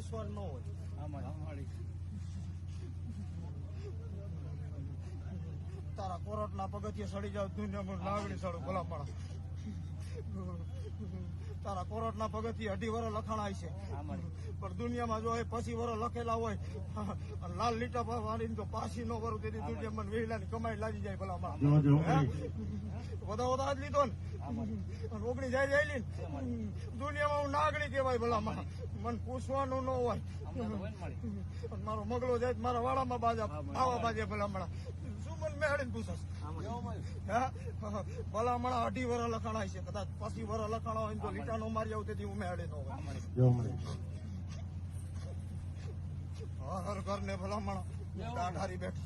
પૂછવાનું ન હોય. તારા કોરટના પગથિયે સડી જાવ દુનિયામાં લાગણી સડું ભલા માણસ. તારા કોરટના પગથિયે 2.5 વર્ષ લખાણા છે પણ દુનિયામાં જો પછી વર્ષ લખેલા હોય લાલ લીટા વાળીને તો પાછી ન કરું તેથી દુનિયામાં વેહિલાની કમાઈ લાગી જાય ભલા માણસ. વધારે જ લીધો ને ઓગણી જાય ને દુનિયામાં હું નાગણી કહેવાય ભલા માણસ. મને પૂછવાનું ન હોય. મારો મગલો જાય મારા વાળામાં બાજા આવા બાજે ભલા માણસ. મેળીને પૂછસ ભલામણા 2.5 વર્ષ લખાણાય છે. કદાચ પછી વર્ષ લખાણા હોય તો લીટા નો મારી આવું તેથી હું મેળે નો હર ઘર ને ભલામણા ડાઢારી બેઠ